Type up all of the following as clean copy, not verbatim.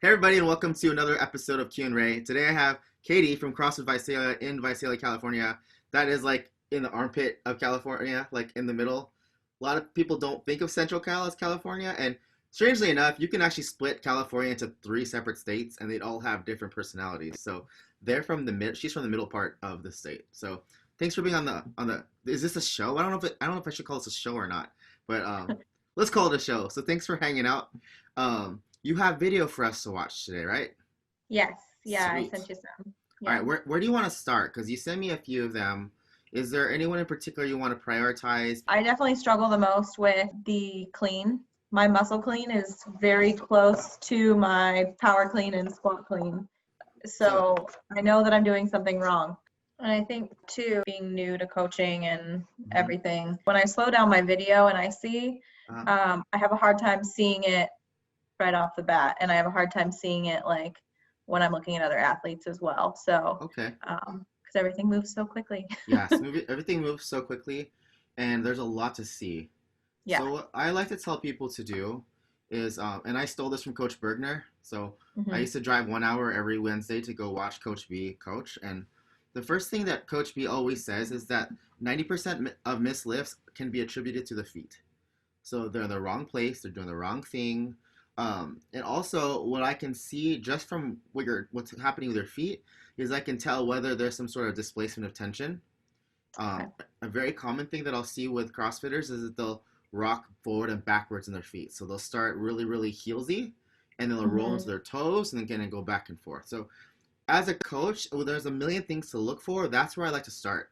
Hey everybody, and welcome to another episode of Q&Ray. Today I have Katie from CrossFit Visalia in Visalia, California. That is like in the armpit of California, like in the middle. A lot of people don't think of Central Cal as California, and strangely enough, you can actually split California into three separate states, and they'd all have different personalities. So they're from the mid. She's from the middle part of the state. So thanks for being on the. Is this a show? I don't know if I should call this a show or not, but let's call it a show. So thanks for hanging out. You have video for us to watch today, right? Yes, yeah, I Sweet. sent you some. All Yeah. right, where do you want to start? Because you sent me a few of them. Is there anyone in particular you want to prioritize? I definitely struggle the most with the clean. My muscle clean is very close to my power clean and squat clean. So, So I know that I'm doing something wrong. And I think too, being new to coaching and mhm, everything, when I slow down my video and I see, uh, I have a hard time seeing it right off the bat. And I have a hard time seeing it like when I'm looking at other athletes as well. So, okay. because everything moves so quickly. Yes, everything moves so quickly, and there's a lot to see. Yeah. So what I like to tell people to do is, and I stole this from Coach Bergner. So I Hmm. used to drive 1 hour every Wednesday to go watch Coach B coach. And the first thing that Coach B always says is that 90% of missed lifts can be attributed to the feet. So they're in the wrong place, they're doing the wrong thing. And also, what I can see just from what's happening with your feet is I can tell whether there's some sort of displacement of tension. Okay. A very common thing that I'll see with CrossFitters is that they'll rock forward and backwards in their feet. So they'll start really, really heelsy, and then they'll roll into Hmm. their toes, and then again and go back and forth. So as a coach, there's a million things to look for. That's where I like to start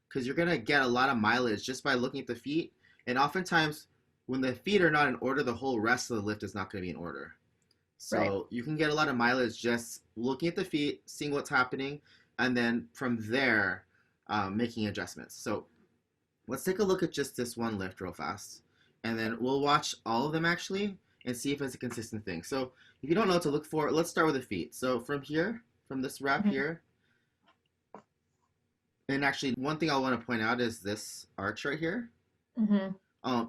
because you're gonna get a lot of mileage just by looking at the feet. And oftentimes, when the feet are not in order, the whole rest of the lift is not going to be in order. Right. So you can get a lot of mileage just looking at the feet, seeing what's happening, and then from there, making adjustments. So let's take a look at just this one lift real fast, and then we'll watch all of them actually and see if it's a consistent thing. So if you don't know what to look for, let's start with the feet. So from here, from this wrap Hmm. here, and actually one thing I want to point out is this arch right here. Hmm.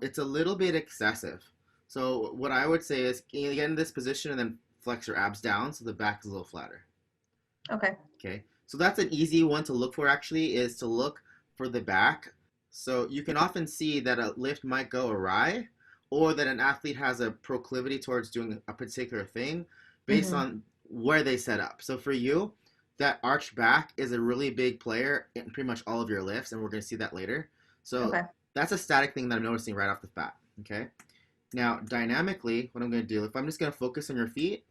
It's a little bit excessive. So what I would say is get in this position and then flex your abs down so the back is a little flatter. Okay. Okay, so that's an easy one to look for actually is to look for the back. So you can often see that a lift might go awry or that an athlete has a proclivity towards doing a particular thing based Hmm. on where they set up. So for you, that arch back is a really big player in pretty much all of your lifts, and we're going to see that later. So Okay. that's a static thing that I'm noticing right off the bat. Okay. Now, dynamically, what I'm going to do, if I'm just going to focus on your feet,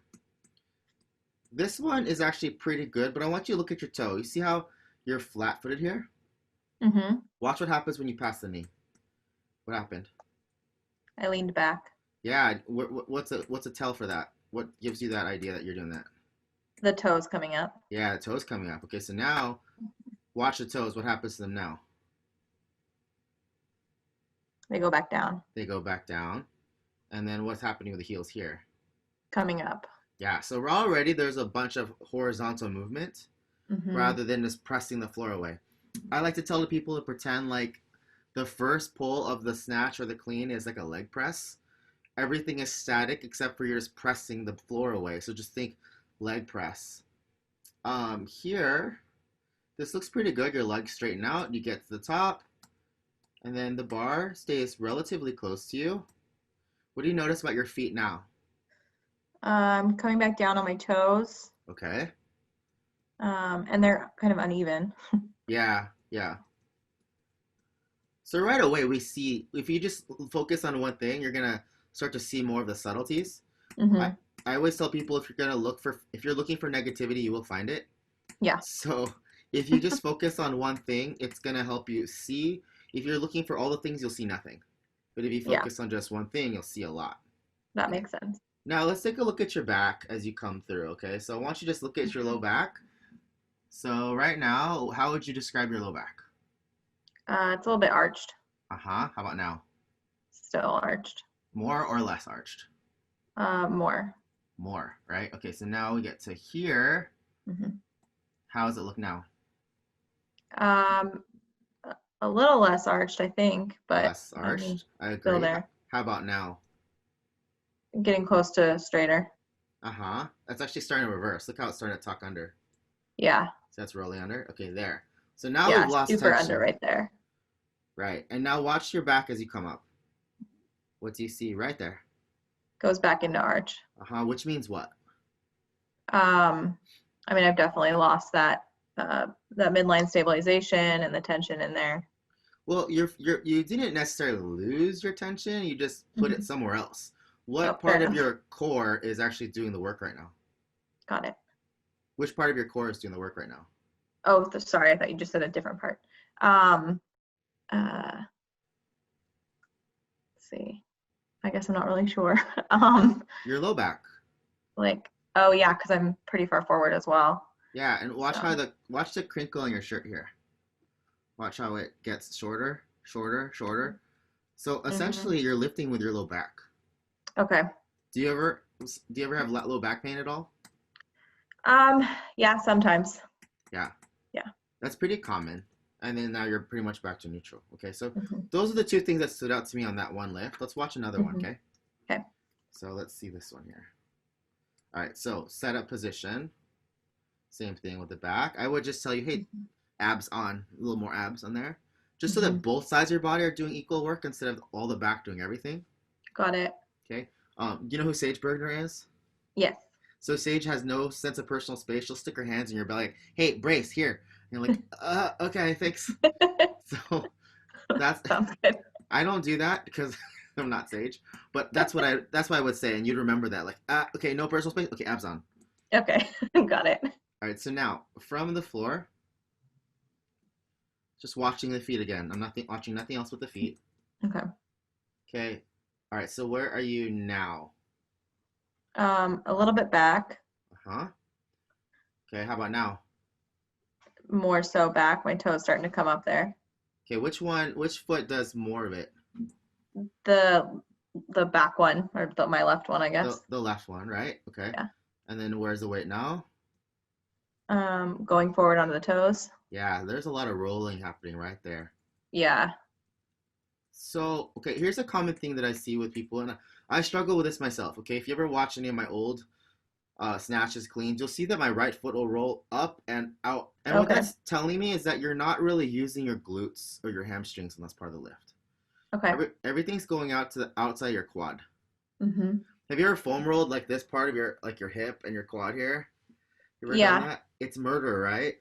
this one is actually pretty good, but I want you to look at your toe. You see how you're flat footed here? Hmm. Watch what happens when you pass the knee. What happened? I leaned back. Yeah, what's a tell for that? What gives you that idea that you're doing that? The toes coming up. Yeah, the toes coming up. Okay, so now watch the toes. What happens to them now? They go back down. They go back down. And then what's happening with the heels here? Coming up. Yeah, so already there's a bunch of horizontal movement Hmm. rather than just pressing the floor away. I like to tell the people to pretend like the first pull of the snatch or the clean is like a leg press. Everything is static except for you're just pressing the floor away. So just think leg press. Here, this looks pretty good. Your legs straighten out. You get to the top, and then the bar stays relatively close to you. What do you notice about your feet now? Coming back down on my toes. Okay. And they're kind of uneven. Yeah, yeah. So right away we see if you just focus on one thing, you're gonna start to see more of the subtleties. I Hmm. I always tell people if you're looking for negativity, you will find it. Yeah. So if you just focus on one thing, it's gonna help you see. If you're looking for all the things, you'll see nothing. But if you Yeah. focus on just one thing, you'll see a lot. That Okay. makes sense. Now let's take a look at your back as you come through. Okay. So I want you to just look at your low back. So right now, how would you describe your low back? It's a little bit arched. Uh-huh. How about now? Still arched. More or less arched? More. More, right? Okay, so now we get to here. Hmm. How does it look now? Um, a little less arched, I think, but Less I mean, arched. I still agree. there. How about now? Getting close to straighter. Uh-huh. That's actually starting to reverse. Look how it's starting to tuck under. Yeah. So that's rolling under. Okay, there. So now we've Yeah, lost super under tension. right there. Right. And now watch your back as you come up. What do you see right there? Goes back into arch. Uh-huh. Which means what? Um, I mean, I've definitely lost that midline stabilization and the tension in there. Well, you didn't necessarily lose your tension, you just put it Hmm. somewhere else. Oh, What fair part of enough. your core is actually doing the work right now? Got it. Which part of your core is doing the work right now? Oh, sorry, I thought you just said a different part. Um, let's see. I guess I'm not really sure. Your low back. Like, oh yeah, because I'm pretty far forward as well. Yeah, and So, watch the crinkle in your shirt here. Watch how it gets shorter, shorter, shorter. So hmm. essentially, you're lifting with your low back. Okay. Do you ever do you ever have low back pain at all? Um, yeah, sometimes. Yeah, Yeah. that's pretty common. And then now you're pretty much back to neutral. Okay, so Hmm. those are the two things that stood out to me on that one lift. Let's watch another one, Hmm. okay? Okay. So let's see this one here. All right, so set up position. Same thing with the back. I would just tell you, hey, abs on, a little more abs on there. Just so Hmm. that both sides of your body are doing equal work instead of all the back doing everything. Got it. Okay. You know who Sage Bergner is? Yes. So Sage has no sense of personal space. She'll stick her hands in your belly, like, hey, brace here. And you're like, okay, thanks. So that's Sounds good. I don't do that because I'm not Sage, but that's what I would say, and you'd remember that, like, okay, no personal space. Okay, abs on. Okay. Got it. All right, so now from the floor, just watching the feet again. I'm not watching nothing else with the feet. Okay. Okay. All right, so where are you now? A little bit back, Uh-huh. Okay, how about now? more so back. My toes starting to come up there. Okay, which foot does more of it? The the back one or my left one, I guess. The left one, right? Okay. Yeah. And then where's the weight now? Going forward onto the toes. Yeah, there's a lot of rolling happening right there. Yeah. So, okay, here's a common thing that I see with people, and I struggle with this myself. Okay, if you ever watch any of my old snatches cleans, you'll see that my right foot will roll up and out. And what Okay. that's telling me is that you're not really using your glutes or your hamstrings in this part of the lift. Okay. Everything's going out to the outside of your quad. Hmm. Have you ever foam rolled like this part of your hip and your quad here? You ever done Yeah. that? It's murder, right?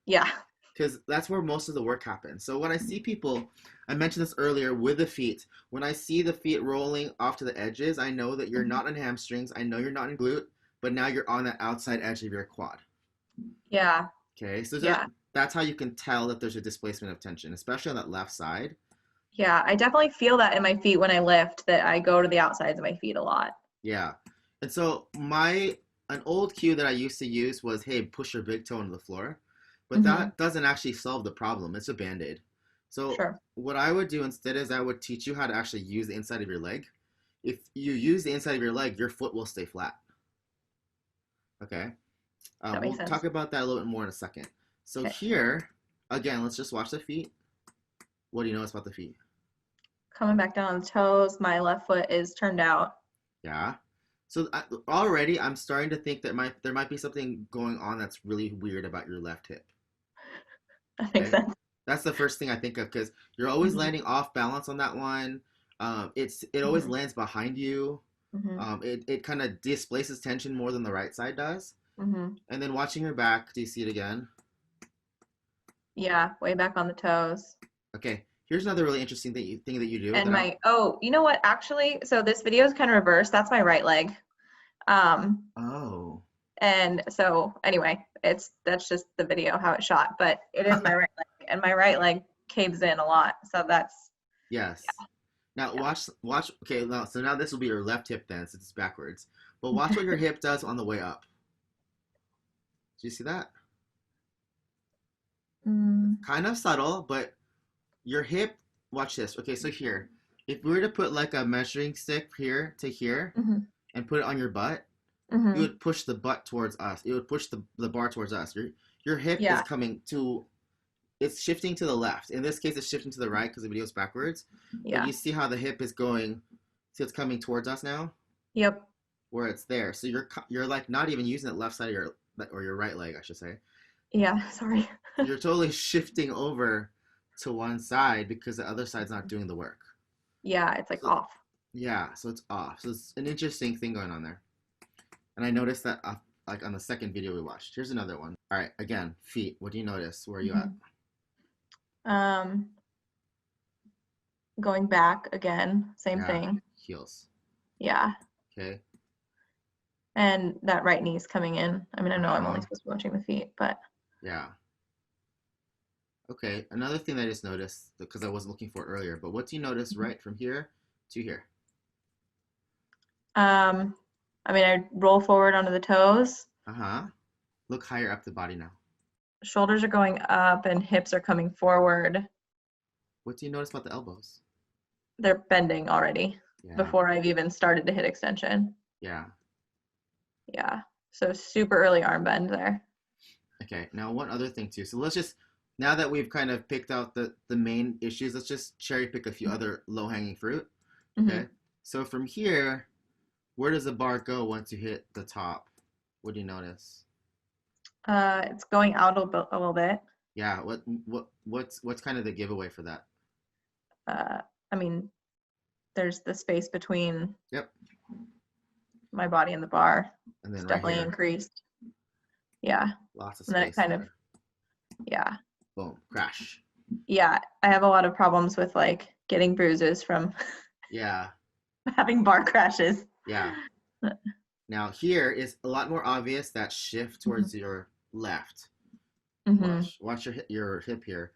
Yeah. Because that's where most of the work happens. So when I see people, I mentioned this earlier with the feet. When I see the feet rolling off to the edges, I know that you're Mhm. not in hamstrings. I know you're not in glute, but now you're on that outside edge of your quad. Yeah. Okay, so Yeah. that's how you can tell that there's a displacement of tension, especially on that left side. Yeah. I definitely feel that in my feet when I lift, that I go to the outsides of my feet a lot. Yeah, and so my an old cue that I used to use was, hey, push your big toe into the floor, but Hmm. that doesn't actually solve the problem. It's a band-aid. So Sure. what I would do instead is I would teach you how to actually use the inside of your leg. If you use the inside of your leg, your foot will stay flat. Okay. That makes We'll sense. talk about that a little bit more in a second. So Okay. here, again, let's just watch the feet. What do you notice about the feet? Coming back down on the toes, my left foot is turned out. Yeah. So already I'm starting to think that there might be something going on that's really weird about your left hip. That makes Okay. sense. That's the first thing I think of because you're always Hmm. landing off balance on that one. It always Hmm. lands behind you. Hmm. It kind of displaces tension more than the right side does. Hmm. And then watching your back, do you see it again? Yeah. Way back on the toes. Okay. Here's another really interesting thing that you do And that I. you know what? Actually, so this video is kind of reversed. That's my right leg. Um, Oh. and so anyway, that's just the video how it shot, but it is my right leg, and my right leg caves in a lot. So that's Yes. Now yeah. watch. Okay. Now this will be your left hip then, since it's backwards. But watch what your hip does on the way up. Do you see that? Mm, Kind of subtle, but your hip. Watch this. Okay, so here, if we were to put like a measuring stick here to here mm-hmm, and put it on your butt, you mm-hmm, would push the butt towards us. It would push the bar towards us. Your hip is yeah, coming to. It's shifting to the left. In this case, it's shifting to the right because the video is backwards. But yeah, you see how the hip is going. See, it's coming towards us now. yep, where it's there. So you're like not even using the left side of your or your right leg, I should say. Yeah, sorry. You're totally shifting over to one side because the other side's not doing the work. Yeah, it's like So off. yeah, so it's off. So it's an interesting thing going on there. And I noticed that like on the second video we watched. Here's another one. All right, again, feet. What do you notice? Where are you at? Mhm. Um, Going back again, same Yeah, thing. heels. Yeah. Okay. And that right knee's coming in. I mean, I know I'm only Uh-huh. supposed to be watching the feet, but Yeah. Okay. Another thing that I just noticed because I wasn't looking for it earlier, but what do you notice right from here to here? um, I mean, I roll forward onto the toes. Uh-huh. Look higher up the body now. Shoulders are going up and hips are coming forward. What do you notice about the elbows? They're bending already Yeah. before I've even started to hit extension. Yeah. Yeah. So super early arm bend there. Okay. Now one other thing too. So let's just now that we've kind of picked out the main issues, let's just cherry pick a few other low-hanging fruit. Mm-hmm. Okay. So from here, where does the bar go once you hit the top? What do you notice? It's going out a little bit. Yeah, what's kind of the giveaway for that? I mean, there's the space between Yep. my body and the bar. And then It's right definitely here, increased. Yeah. lots of And then it space kind of, there. yeah. Boom, crash. Yeah. I have a lot of problems with like getting bruises from Yeah, having bar crashes. yeah. Now here is a lot more obvious that shift towards your left. Mm-hmm. Watch your hip here.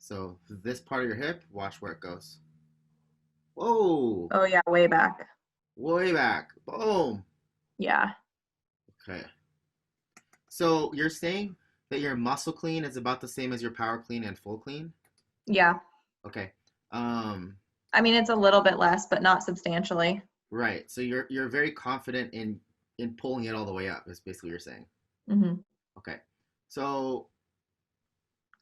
So this part of your hip, watch where it goes. Whoa, Oh yeah, way back. way back. Boom. Yeah. Okay. So you're saying that your muscle clean is about the same as your power clean and full clean? Yeah. Okay. Um, I mean, it's a little bit less, but not substantially. right. So you're very confident in pulling it all the way up, is basically what you're saying. Mm-hmm. Okay. So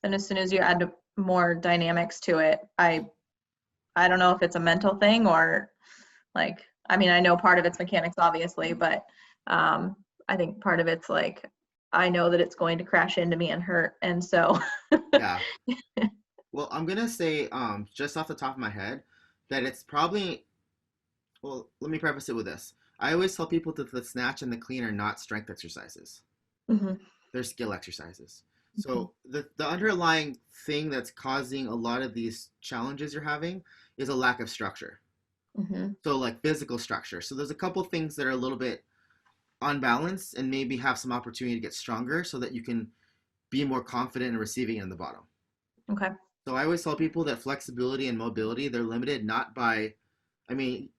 And as soon as you add more dynamics to it, I don't know if it's a mental thing or like, I mean, I know part of it's mechanics, obviously, but I think part of it's like, I know that it's going to crash into me and hurt. And so, yeah. Well, I'm gonna say just off the top of my head that it's probably well, let me preface it with this. I always tell people that the snatch and the clean are not strength exercises. Mhm, They're skill exercises. mhm, So the underlying thing that's causing a lot of these challenges you're having is a lack of structure. mhm. So like physical structure. So there's a couple things that are a little bit unbalanced and maybe have some opportunity to get stronger so that you can be more confident in receiving it in the bottom. Okay. So I always tell people that flexibility and mobility, they're limited not by, I mean,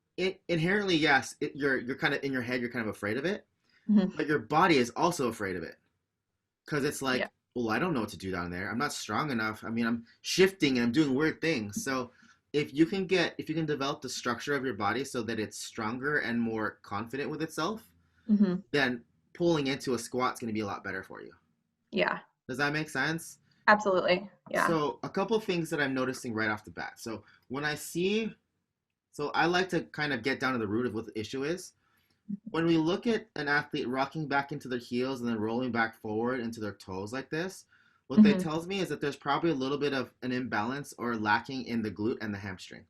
inherently, yes, you're kind of in your head, you're kind of afraid of it, Mhm. but your body is also afraid of it because it's Yeah. like, well, I don't know what to do down there. I'm not strong enough. I mean, I'm shifting and I'm doing weird things. So if you can develop the structure of your body so that it's stronger and more confident with itself, Mhm. then pulling into a squat's going to be a lot better for you. Yeah. Does that make sense? Absolutely. Yeah. So a couple things that I'm noticing right off the bat. So when I see, so I like to kind of get down to the root of what the issue is. When we look at an athlete rocking back into their heels and then rolling back forward into their toes like this, what that Mhm. tells me is that there's probably a little bit of an imbalance or lacking in the glute and the hamstring.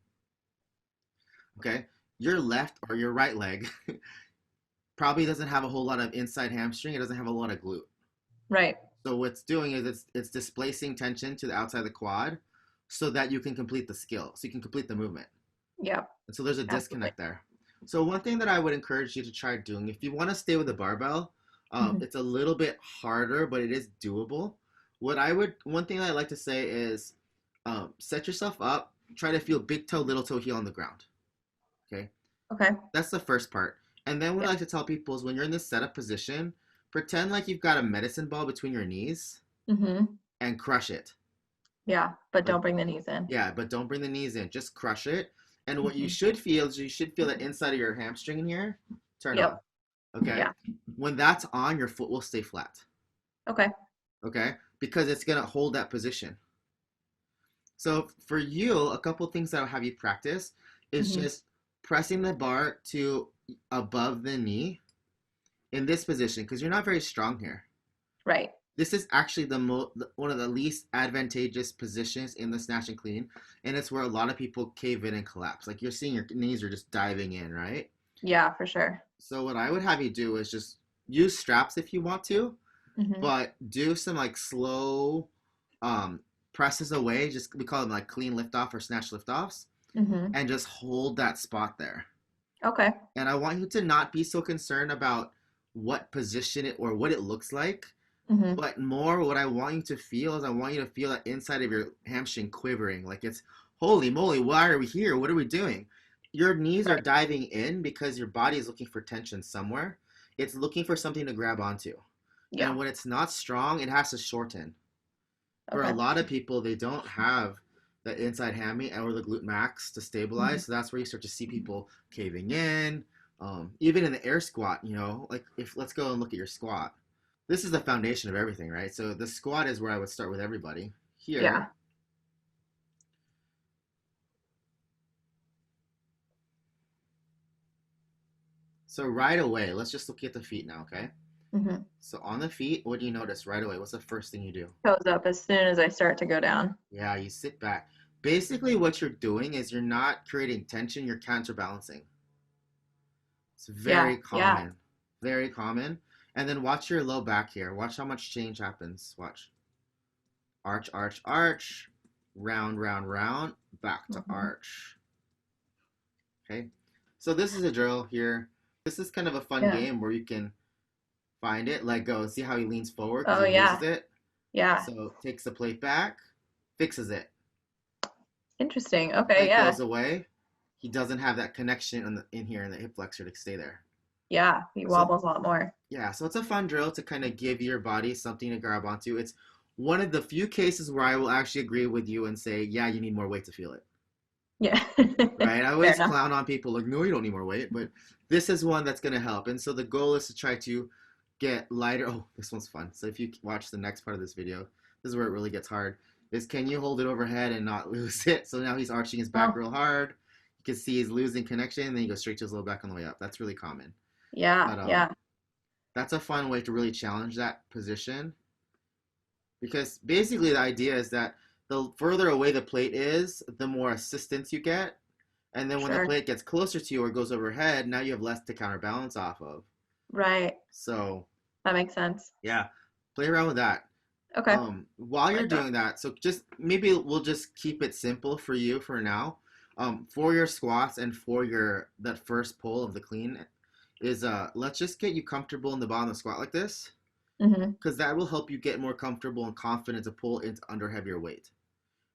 Okay, your left or your right leg probably doesn't have a whole lot of inside hamstring. It doesn't have a lot of glute. Right. So what's doing is it's displacing tension to the outside of the quad so that you can complete the skill, so you can complete the movement. Yeah. And so there's a Absolutely. disconnect there. So one thing that I would encourage you to try doing, if you want to stay with the barbell, Mhm. it's a little bit harder, but it is doable. One thing I like to say is set yourself up, try to feel big toe, little toe heel on the ground. Okay, Okay. that's the first part. And then what I Yep. like to tell people is when you're in this setup position, pretend like you've got a medicine ball between your knees Mhm. and crush it. Yeah. But Like, don't bring the knees in. yeah, but don't bring the knees in. Just crush it. And what you Mhm. should feel is you should feel the inside of your hamstring in here turn on. Yep. Okay. Yeah. When that's on, your foot will stay flat. Okay. Okay. Because it's going to hold that position. So for you, a couple things that I'll have you practice is Mhm. just pressing the bar to above the knee in this position because you're not very strong here. Right. This is actually one of the least advantageous positions in the snatch and clean, and it's where a lot of people cave in and collapse. Like you're seeing your knees are just diving in, right? Yeah, for sure. So what I would have you do is just use straps if you want to, Hmm. but do some like slow um, presses away. Just we call them like clean lift off or snatch lift offs, Hmm. and just hold that spot there. Okay. And I want you to not be so concerned about what position it or what it looks like, Hmm. but more what I want you to feel is I want you to feel that inside of your hamstring quivering, like it's holy moly, why are we here? What are we doing? Your knees are Right. diving in because your body is looking for tension somewhere. It's looking for something to grab onto. Yeah. And when it's not strong, it has to shorten. For a Okay. lot of people, they don't have the inside hammy or the glute max to Hmm. stabilize. So that's where you start to see people caving in. Even in the air squat, like if let's go and look at your squat. This is the foundation of everything, right? So the squat is where I would start with everybody. Yeah. Here, so right away, let's just look at the feet now, okay? Hmm. So on the feet, what do you notice right away? What's the first thing you do? Toes up as soon as I start to go down. Yeah, you sit back. Basically, what you're doing is you're not creating tension, you're counterbalancing. It's Yeah. very Yeah. common. Very common. And then watch your low back here. Watch how much change happens. Watch. Arch, arch, arch. Round, round, round. Back to Hmm. arch. Okay. So this is a drill here. This is kind of a fun Yeah. game where you can find it, let go. See how he leans forward because Oh, he loses yeah. it. Yeah. So takes the plate back, fixes it. Interesting. Okay. Plate Yeah. goes away. He doesn't have that connection in here in the hip flexor to stay there. Yeah. He So wobbles a lot more. yeah, so it's a fun drill to kind of give your body something to grab onto. It's one of the few cases where I will actually agree with you and say, yeah, you need more weight to feel it. Yeah. Right? I Fair always enough. clown on people like, no, you don't need more weight, but this is one that's going to help. And so the goal is to try to get lighter. Oh, this one's fun. So if you watch the next part of this video, this is where it really gets hard. Is can you hold it overhead and not lose it? So now he's arching his back Oh, real hard. You can see he's losing connection, and then he goes straight to his low back on the way up. That's really common. yeah. But Yeah. that's a fun way to really challenge that position because basically the idea is that the further away the plate is, the more assistance you get. And then when the Sure. plate gets closer to you or goes overhead, now you have less to counterbalance off of. Right. So That makes sense. yeah, play around with that. Okay. I While you're like that. doing that, so just maybe we'll just keep it simple for you for now. For your squats and for your that first pull of the clean is let's just get you comfortable in the bottom of the squat like this Hmm. because that will help you get more comfortable and confident to pull into under heavier weight,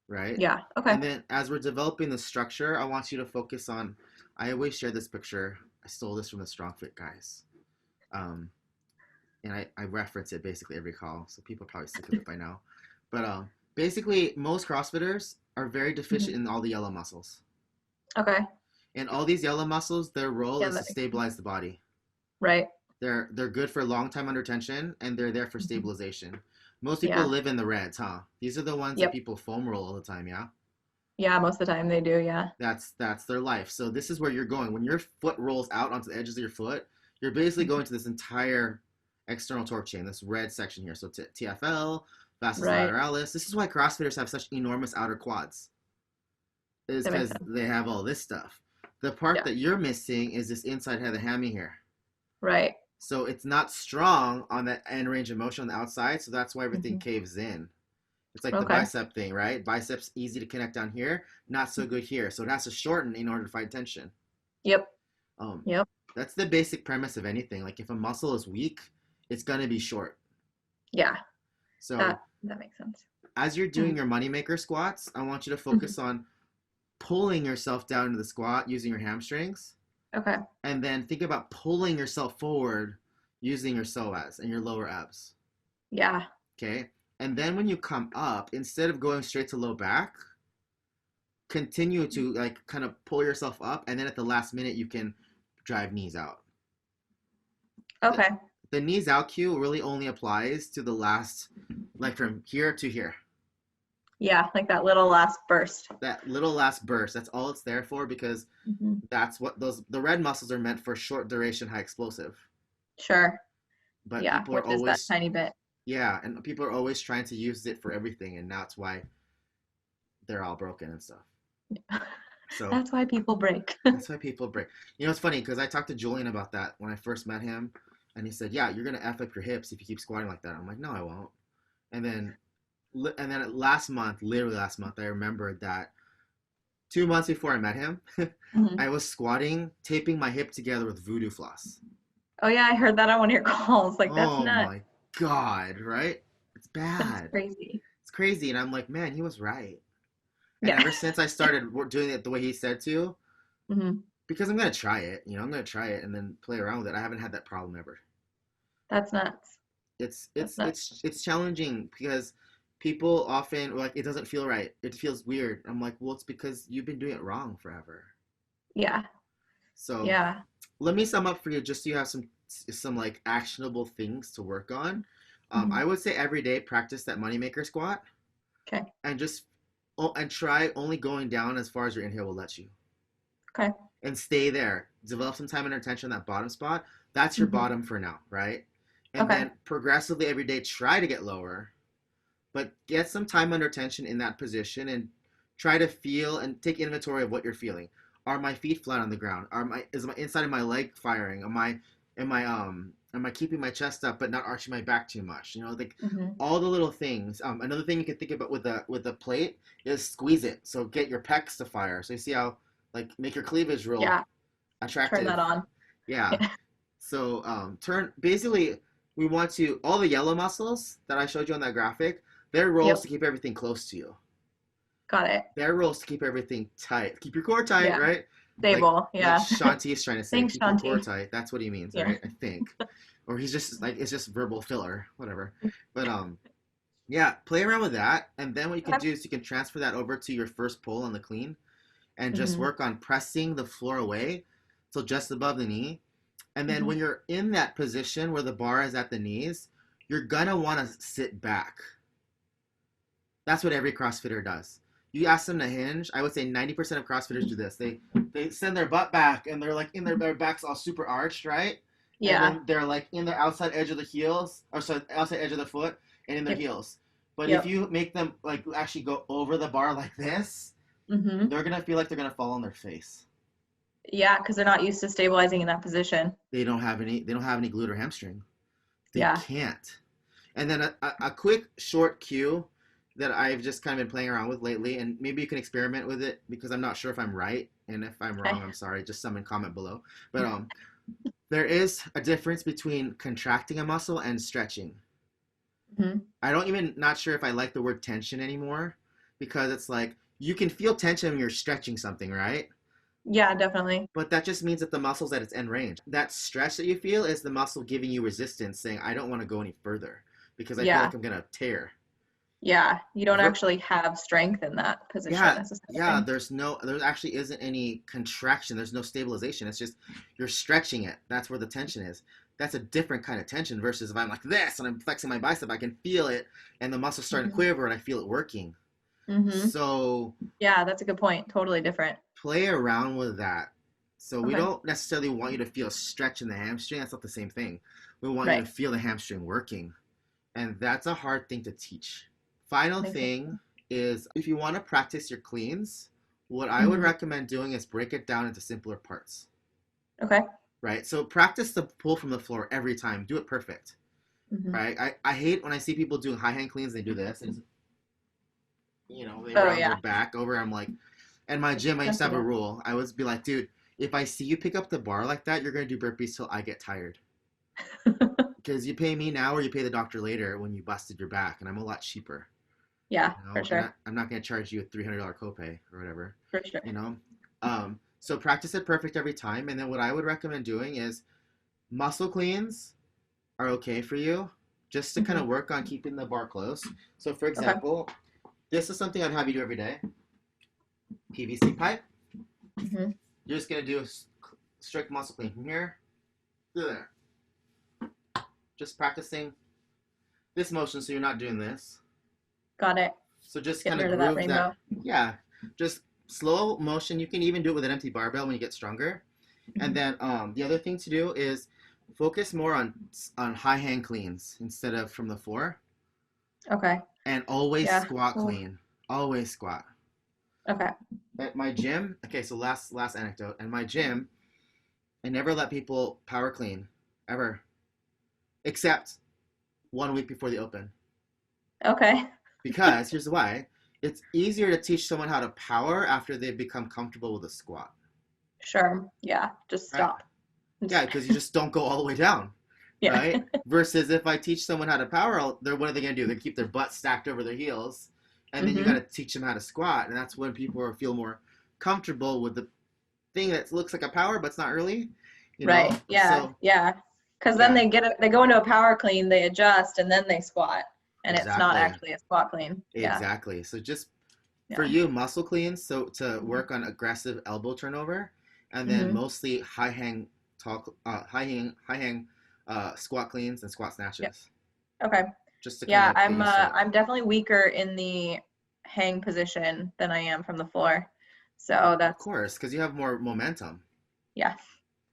right? Yeah. Okay. And then as we're developing the structure, I want you to focus on. I always share this picture. I stole this from the Strong Fit guys, um, and I reference it basically every call, so people are probably sick of it by now. But basically, most CrossFitters are very deficient Hmm. in all the yellow muscles, Okay. and all these yellow muscles, their role Yeah, is to that makes sense. stabilize the body. Right. They're good for a long time under tension, and they're there for Hmm. stabilization. Most people Yeah. live in the reds, huh? These are the ones that Yep. people foam roll all the time, yeah? Yeah, most of the time they do. Yeah. That's their life. So this is where you're going. When your foot rolls out onto the edges of your foot, you're basically Mhm. going to this entire external torque chain, this red section here. So TFL, vastus Right. lateralis. This is why CrossFitters have such enormous outer quads, is That makes because sense. they have all this stuff. The part Yeah. that you're missing is this inside head of the hammy here. Right. So it's not strong on that end range of motion on the outside, so that's why everything Hmm. caves in. It's like the Okay. bicep thing, right? Biceps easy to connect down here, not so good here. So it has to shorten in order to find tension. Yep. Um, Yep. that's the basic premise of anything. Like if a muscle is weak, it's gonna be short. Yeah. So That makes sense. as you're Hmm. doing your moneymaker squats, I want you to Hmm. focus on pulling yourself down into the squat using your hamstrings, Okay. and then think about pulling yourself forward using your psoas and your lower abs. Yeah. Okay. And then when you come up, instead of going straight to low back, continue to like kind of pull yourself up, and then at the last minute you can drive knees out. The, Okay. the knees out cue really only applies to the last, like from here to here. Yeah, like that little last burst. That little last burst. That's all it's there for, because Hmm. that's what the red muscles are meant for: short duration, high explosive. Sure. But Yeah, people are which is that always, tiny bit. yeah, and people are always trying to use it for everything, and that's why they're all broken and stuff. So That's why people break. that's why people break. You know, it's funny because I talked to Julian about that when I first met him, and he said, "Yeah, you're gonna f up your hips if you keep squatting like that." I'm like, "No, I won't." And then, last month, literally last month, I remembered that 2 months before I met him, Hmm. I was squatting, taping my hip together with voodoo floss. Oh yeah, I heard that on one of your calls. Like that's Oh nuts. my God, right? It's That's bad. crazy. It's crazy. And I'm like, man, he was right. And Yeah. ever since I started doing it the way he said to, Hmm. because I'm going to try it, I'm going to try it and then play around with it. I haven't had that problem ever. That's nuts. It's That's it's nuts. it's it's challenging because people often like it doesn't feel right. It feels weird. I'm like, well, it's because you've been doing it wrong forever. Yeah. So Yeah. let me sum up for you just so you have some like actionable things to work on. I Hmm. would say every day practice that moneymaker squat Okay. and just and try only going down as far as your inhale will let you, Okay. and stay there. Develop some time and attention on that bottom spot. That's your Hmm. bottom for now, right? And Okay. then progressively every day try to get lower, but get some time under tension in that position and try to feel and take inventory of what you're feeling. Are my feet flat on the ground? Is my inside of my leg firing? Am I keeping my chest up but not arching my back too much? Like Hmm. all the little things. Another thing you can think about with the plate is squeeze it. So get your pecs to fire. So you see how like make your cleavage real Yeah. Turn that attractive. on. Yeah. Yeah. So turn basically we want to all the yellow muscles that I showed you on that graphic. Their role is Yep. to keep everything close to you. Got it. Their role is to keep everything tight. Keep your core tight, Yeah. right? Like Stable. like Yeah. Shanti is trying to say, Thanks, keep your core Shanti. tight. That's what he means, Yeah. right? I think. Or he's just like it's just verbal filler, whatever. But yeah, play around with that, and then what you can Okay. do is you can transfer that over to your first pull on the clean, and just Hmm. work on pressing the floor away, so just above the knee. And then Hmm. when you're in that position where the bar is at the knees, you're gonna want to sit back. That's what every CrossFitter does. You ask them to hinge, I would say 90% of CrossFitters do this. They send their butt back and they're like in their backs all super arched, right? And Yeah. then they're like in the outside edge of the heels, or sorry, outside edge of the foot and in their Yep. heels. But if Yep. you make them like actually go over the bar like this, Hmm. they're gonna feel like they're gonna fall on their face. Yeah, because they're not used to stabilizing in that position. They don't have any glute or hamstring. They Yeah. can't. And then a quick short cue that I've just kind of been playing around with lately, and maybe you can experiment with it because I'm not sure if I'm right, and if I'm Okay. wrong, I'm sorry. Just someone comment below. But there is a difference between contracting a muscle and stretching. Hmm. I don't even not sure if I like the word tension anymore because it's like you can feel tension when you're stretching something, right? Yeah, definitely. But that just means that the muscle's at its end range. That stretch that you feel is the muscle giving you resistance, saying, I don't want to go any further because I feel Yeah. like I'm going to tear. Yeah. You don't Ver- actually have strength in that position yeah, yeah, necessarily. there actually isn't any contraction. There's no stabilization. It's just you're stretching it. That's where the tension is. That's a different kind of tension versus if I'm like this and I'm flexing my bicep, I can feel it and the muscle's starting to Hmm. quiver and I feel it working. Hmm. So Yeah, that's a good point. Totally different. play around with that. So we Okay. don't necessarily want you to feel a stretch in the hamstring. That's not the same thing. We want you to Right. feel the hamstring working. And that's a hard thing to teach. Final Makes sense. thing is if you want to practice your cleans, what I would Hmm. recommend doing is break it down into simpler parts. Okay. Right? So practice the pull from the floor every time. Do it perfect. Hmm. Right? I hate when I see people doing high hand cleans, they do this and they Oh round their yeah. back over. I'm like, in my It's gym, I used to have a sensitive. rule. I would be like, dude, if I see you pick up the bar like that, you're gonna do burpees till I get tired. Because you pay me now or you pay the doctor later when you busted your back, and I'm a lot cheaper. Yeah, for And sure. I'm not gonna charge you a $300 copay or whatever. For sure. You know. So practice it perfect every time, and then what I would recommend doing is muscle cleans are okay for you, just to kind Hmm. of work on keeping the bar close. So for Okay. example, this is something I'd have you do every day. PVC pipe. Hmm. You're just gonna do a strict muscle clean from here to there. Just practicing this motion so you're not doing this. Got it. So just Get kind of rid of that groove that. rainbow. Yeah, just slow motion. You can even do it with an empty barbell when you get stronger. And Mhm. then the other thing to do is focus more on high hand cleans instead of from the floor, Okay. and always Yeah. squat Ooh. clean. Always squat. Okay. At my gym, okay, so last anecdote. At my gym, I never let people power clean ever, except 1 week before the open. Okay. Because here's why: it's easier to teach someone how to power after they've become comfortable with a squat, Sure. Yeah. Just right? stop. Yeah, because you just don't go all the way down, Yeah. right? Versus if I teach someone how to power, they're what are they gonna do? They keep their butt stacked over their heels, and then you got Hmm. to teach them how to squat, and that's when people feel more comfortable with the thing that looks like a power, but it's not really, you know. Right. Yeah. So Yeah. Because then yeah, they go into a power clean, they adjust, and then they squat, and it's not exactly, actually a squat clean. Yeah. exactly. So just for Yeah. you, muscle cleans, so to work on aggressive elbow turnover, and then Hmm. mostly high hang squat cleans and squat Yeah. snatches, Okay. just to kind Yeah. of get used to it. I'm definitely weaker in the hang position than I am from the floor. So Of that's course, because you have more momentum. yeah.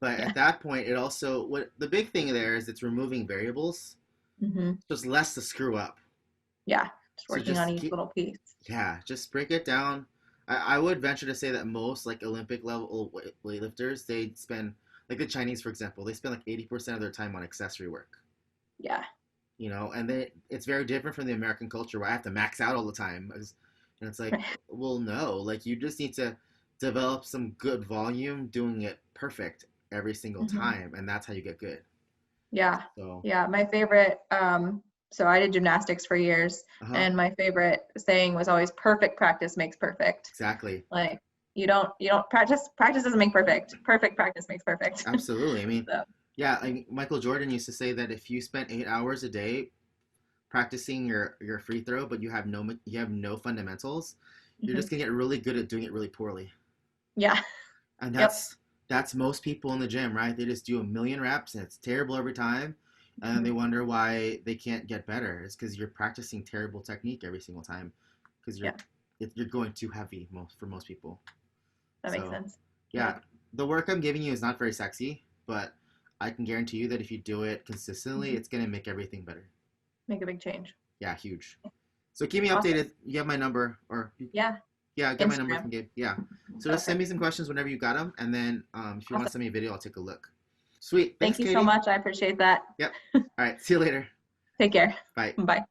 But Yeah. at that point, it also what the big thing there is it's removing variables, Hmm. just less to screw up. Yeah. Just So working on just each little piece. yeah, just break it down. I would venture to say that most like Olympic level weightlifters, they spend like the Chinese, for example, they spend like 80% of their time on accessory work. Yeah. And it's very different from the American culture where I have to max out all the time. And it's like, well, no, like you just need to develop some good volume, doing it perfect every single Hmm. time, and that's how you get good. Yeah. So, Yeah. My favorite, so I did gymnastics for years, uh-huh, and my favorite saying was always perfect practice makes perfect. exactly. Like you don't practice doesn't make perfect. Perfect practice makes perfect. Absolutely. I mean, So, yeah, Michael Jordan used to say that if you spent 8 hours a day practicing your free throw, but you have no fundamentals, you're mhm. just gonna get really good at doing it really poorly. Yeah. And Yep. that's most people in the gym, right? They just do a million reps and it's terrible every time, and they Mhm. wonder why they can't get better. It's because you're practicing terrible technique every single time because Yeah. you're going too heavy for most people. That makes So sense. yeah, Yep. the work I'm giving you is not very sexy, but I can guarantee you that if you do it consistently, Mhm. it's gonna make everything better. Make a big change. Yeah, huge. So keep me Awesome. updated. You have my number, Yeah. yeah, get my number Instagram. from Gabe. Yeah. So just send Okay. me some questions whenever you got them, and then if you want to Awesome. send me a video, I'll take a look. Sweet. Thanks, Thank you so Katie. much. I appreciate that. Yep. All right. See you later. Take care. Bye. Bye.